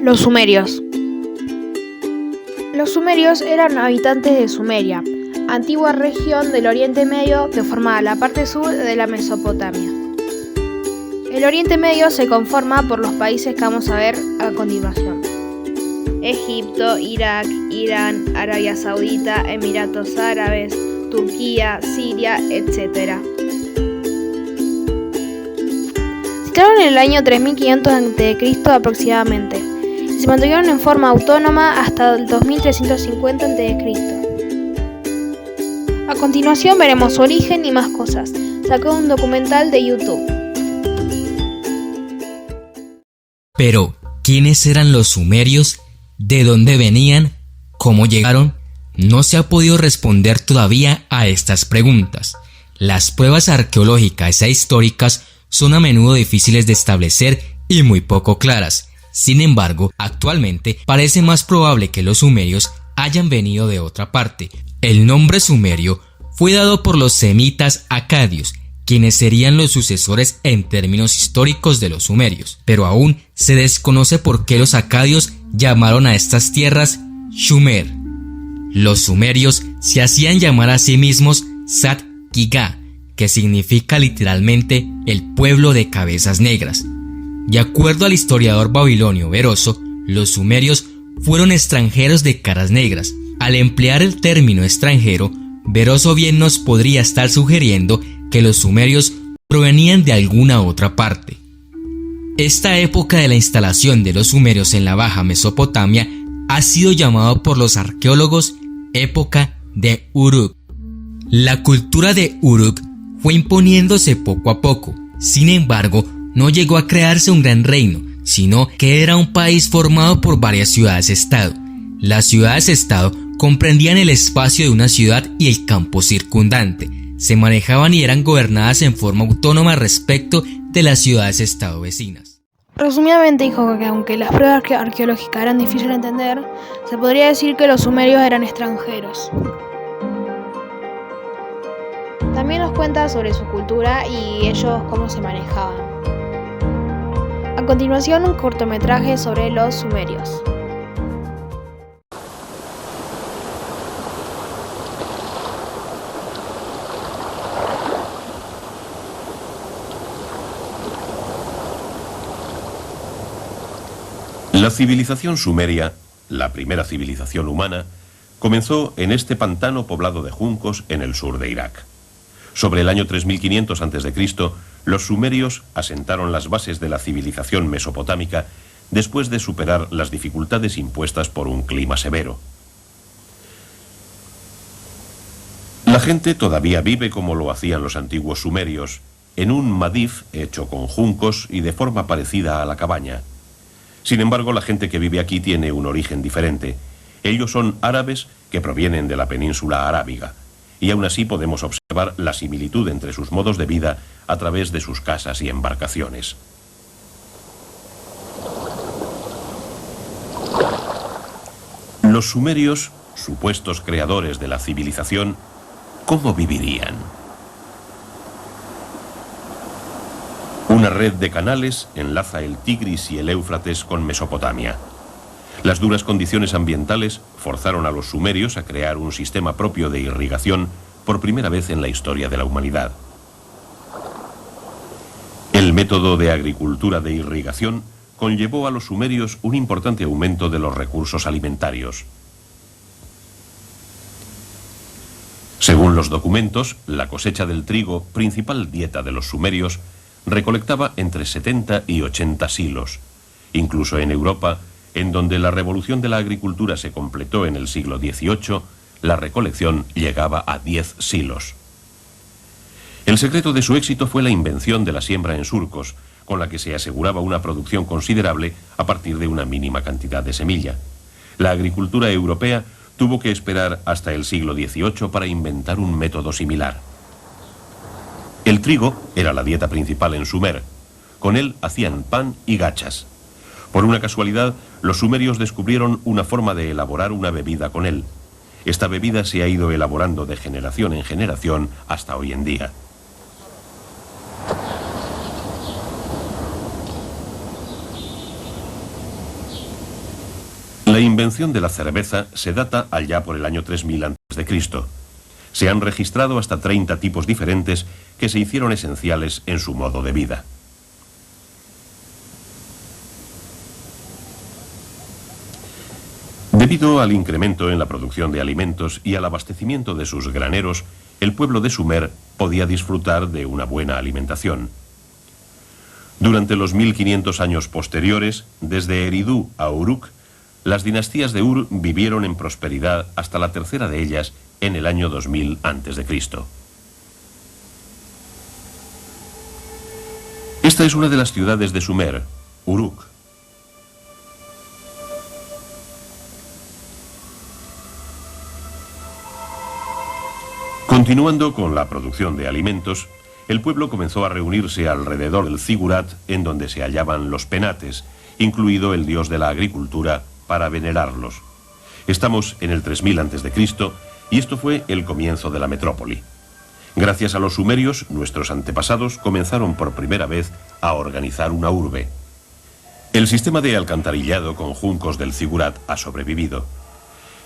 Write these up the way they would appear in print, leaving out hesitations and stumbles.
Los sumerios. Los sumerios eran habitantes de Sumeria, antigua región del Oriente Medio que formaba la parte sur de la Mesopotamia. El Oriente Medio se conforma por los países que vamos a ver a continuación: Egipto, Irak, Irán, Arabia Saudita, Emiratos Árabes, Turquía, Siria, etc. Se instalaron en el año 3500 a.C. aproximadamente y se mantuvieron en forma autónoma hasta el 2350 a.C. A continuación veremos su origen y más cosas. Sacó un documental de YouTube. Pero, ¿quiénes eran los sumerios? ¿De dónde venían? ¿Cómo llegaron? No se ha podido responder todavía a estas preguntas. Las pruebas arqueológicas e históricas son a menudo difíciles de establecer y muy poco claras. Sin embargo, actualmente parece más probable que los sumerios hayan venido de otra parte. El nombre sumerio fue dado por los semitas acadios, quienes serían los sucesores en términos históricos de los sumerios, pero aún se desconoce por qué los acadios llamaron a estas tierras Shumer. Los sumerios se hacían llamar a sí mismos Sat-Giga, que significa literalmente el pueblo de cabezas negras. De acuerdo al historiador babilonio Beroso, los sumerios fueron extranjeros de caras negras. Al emplear el término extranjero, Beroso bien nos podría estar sugiriendo que los sumerios provenían de alguna otra parte. Esta época de la instalación de los sumerios en la Baja Mesopotamia ha sido llamado por los arqueólogos época de Uruk. La cultura de Uruk fue imponiéndose poco a poco. Sin embargo, no llegó a crearse un gran reino, sino que era un país formado por varias ciudades-estado. Las ciudades-estado comprendían el espacio de una ciudad y el campo circundante. Se manejaban y eran gobernadas en forma autónoma respecto de las ciudades-estado vecinas. Resumidamente dijo que aunque las pruebas arqueológicas eran difíciles de entender, se podría decir que los sumerios eran extranjeros. También nos cuenta sobre su cultura y ellos cómo se manejaban. A continuación, un cortometraje sobre los sumerios. La civilización sumeria, la primera civilización humana, comenzó en este pantano poblado de juncos en el sur de Irak. Sobre el año 3500 a.C., los sumerios asentaron las bases de la civilización mesopotámica después de superar las dificultades impuestas por un clima severo. La gente todavía vive como lo hacían los antiguos sumerios, en un madif hecho con juncos y de forma parecida a la cabaña. Sin embargo, la gente que vive aquí tiene un origen diferente. Ellos son árabes que provienen de la península arábiga, y aún así podemos observar la similitud entre sus modos de vida a través de sus casas y embarcaciones. Los sumerios, supuestos creadores de la civilización, ¿cómo vivirían? Una red de canales enlaza el Tigris y el Éufrates con Mesopotamia. Las duras condiciones ambientales forzaron a los sumerios a crear un sistema propio de irrigación por primera vez en la historia de la humanidad. El método de agricultura de irrigación conllevó a los sumerios un importante aumento de los recursos alimentarios. Según los documentos, la cosecha del trigo, principal dieta de los sumerios, recolectaba entre 70 y 80 silos. Incluso en Europa, en donde la revolución de la agricultura se completó en el siglo XVIII, la recolección llegaba a 10 silos. El secreto de su éxito fue la invención de la siembra en surcos, con la que se aseguraba una producción considerable a partir de una mínima cantidad de semilla. La agricultura europea tuvo que esperar hasta el siglo XVIII para inventar un método similar. El trigo era la dieta principal en Sumer. Con él hacían pan y gachas. Por una casualidad, los sumerios descubrieron una forma de elaborar una bebida con él. Esta bebida se ha ido elaborando de generación en generación hasta hoy en día. La invención de la cerveza se data allá por el año 3000 a.C. Se han registrado hasta 30 tipos diferentes que se hicieron esenciales en su modo de vida. Debido al incremento en la producción de alimentos y al abastecimiento de sus graneros, el pueblo de Sumer podía disfrutar de una buena alimentación. Durante los 1500 años posteriores, desde Eridu a Uruk, las dinastías de Ur vivieron en prosperidad hasta la tercera de ellas en el año 2000 a.C. Esta es una de las ciudades de Sumer, Uruk. Continuando con la producción de alimentos, el pueblo comenzó a reunirse alrededor del zigurat en donde se hallaban los penates, incluido el dios de la agricultura, para venerarlos. Estamos en el 3000 a.C. y esto fue el comienzo de la metrópoli. Gracias a los sumerios, nuestros antepasados comenzaron por primera vez a organizar una urbe. El sistema de alcantarillado con juncos del zigurat ha sobrevivido.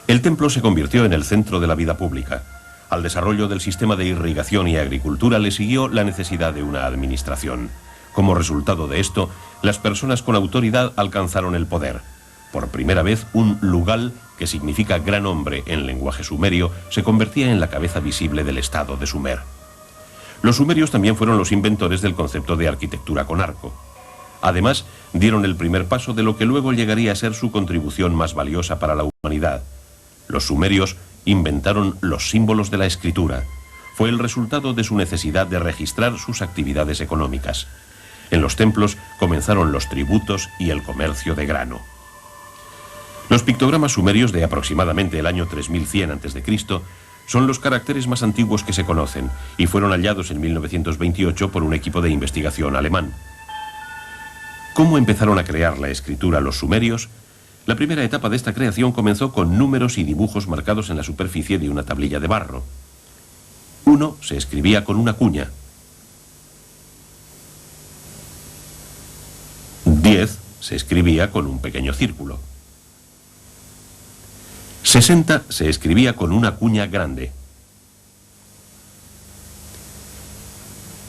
El templo se convirtió en el centro de la vida pública. Al desarrollo del sistema de irrigación y agricultura le siguió la necesidad de una administración. Como resultado de esto, las personas con autoridad alcanzaron el poder. Por primera vez, un lugal, que significa gran hombre en lenguaje sumerio, se convertía en la cabeza visible del estado de Sumer. Los sumerios también fueron los inventores del concepto de arquitectura con arco. Además, dieron el primer paso de lo que luego llegaría a ser su contribución más valiosa para la humanidad. Los sumerios inventaron los símbolos de la escritura. Fue el resultado de su necesidad de registrar sus actividades económicas. En los templos comenzaron los tributos y el comercio de grano. Los pictogramas sumerios de aproximadamente el año 3100 a.C. son los caracteres más antiguos que se conocen y fueron hallados en 1928 por un equipo de investigación alemán. ¿Cómo empezaron a crear la escritura los sumerios? La primera etapa de esta creación comenzó con números y dibujos marcados en la superficie de una tablilla de barro. 1 se escribía con una cuña. 10 se escribía con un pequeño círculo. 60 se escribía con una cuña grande.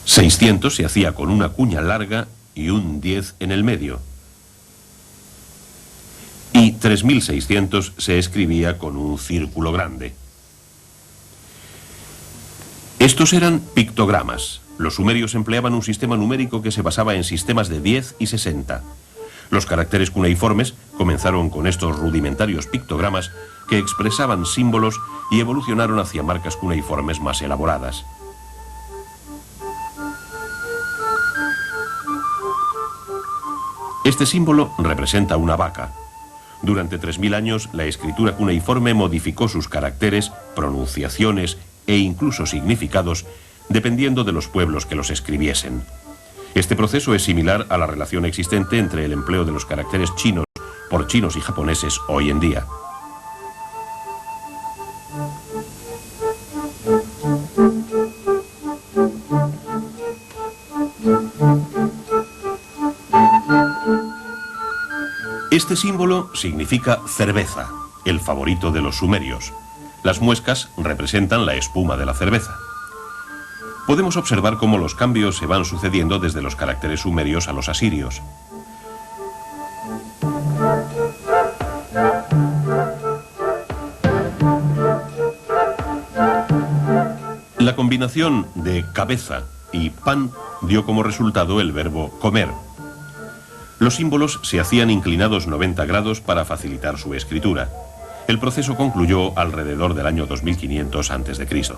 600 se hacía con una cuña larga y un 10 en el medio. Y 3600 se escribía con un círculo grande. Estos eran pictogramas. Los sumerios empleaban un sistema numérico que se basaba en sistemas de 10 y 60. Los caracteres cuneiformes comenzaron con estos rudimentarios pictogramas que expresaban símbolos y evolucionaron hacia marcas cuneiformes más elaboradas. Este símbolo representa una vaca. Durante 3000 años, la escritura cuneiforme modificó sus caracteres, pronunciaciones e incluso significados, dependiendo de los pueblos que los escribiesen. Este proceso es similar a la relación existente entre el empleo de los caracteres chinos por chinos y japoneses hoy en día. Este símbolo significa cerveza, el favorito de los sumerios. Las muescas representan la espuma de la cerveza. Podemos observar cómo los cambios se van sucediendo desde los caracteres sumerios a los asirios. La combinación de cabeza y pan dio como resultado el verbo comer. Los símbolos se hacían inclinados 90 grados para facilitar su escritura. El proceso concluyó alrededor del año 2500 a.C.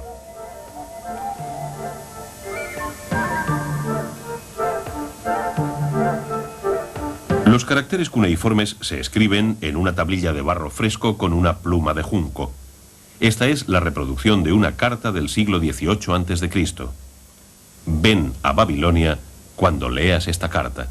Los caracteres cuneiformes se escriben en una tablilla de barro fresco con una pluma de junco. Esta es la reproducción de una carta del siglo XVIII a.C. Ven a Babilonia cuando leas esta carta.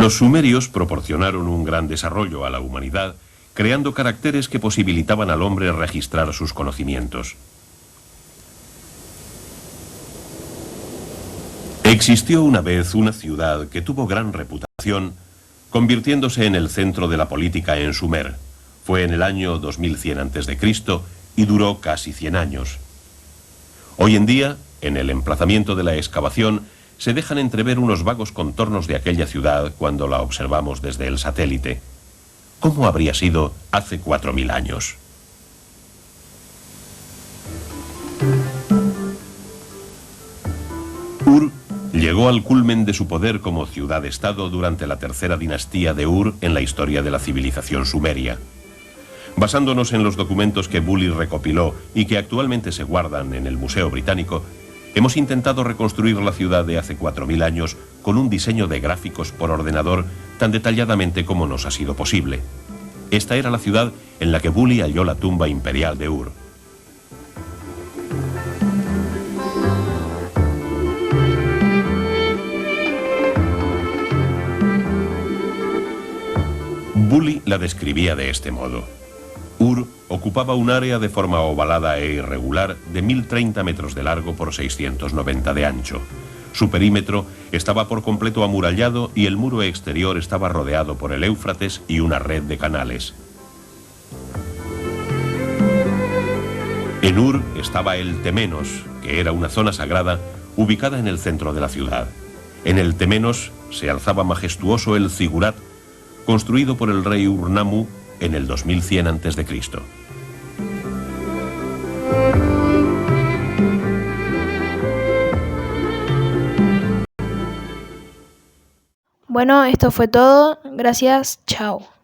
Los sumerios proporcionaron un gran desarrollo a la humanidad creando caracteres que posibilitaban al hombre registrar sus conocimientos. Existió una vez una ciudad que tuvo gran reputación, convirtiéndose en el centro de la política en Sumer. Fue en el año 2100 a.C. y duró casi 100 años. Hoy en día, en el emplazamiento de la excavación, se dejan entrever unos vagos contornos de aquella ciudad cuando la observamos desde el satélite. ¿Cómo habría sido hace 4000 años? Ur llegó al culmen de su poder como ciudad-estado durante la tercera dinastía de Ur en la historia de la civilización sumeria. Basándonos en los documentos que Bully recopiló y que actualmente se guardan en el Museo Británico, hemos intentado reconstruir la ciudad de hace 4000 años con un diseño de gráficos por ordenador tan detalladamente como nos ha sido posible. Esta era la ciudad en la que Bully halló la tumba imperial de Ur. Bully la describía de este modo. Ur ocupaba un área de forma ovalada e irregular de 1030 metros de largo por 690 de ancho. Su perímetro estaba por completo amurallado y el muro exterior estaba rodeado por el Éufrates y una red de canales. En Ur estaba el Temenos, que era una zona sagrada ubicada en el centro de la ciudad. En el Temenos se alzaba majestuoso el Zigurat, construido por el rey Ur-Nammu en el 2100 a.C. Bueno, esto fue todo. Gracias. Chao.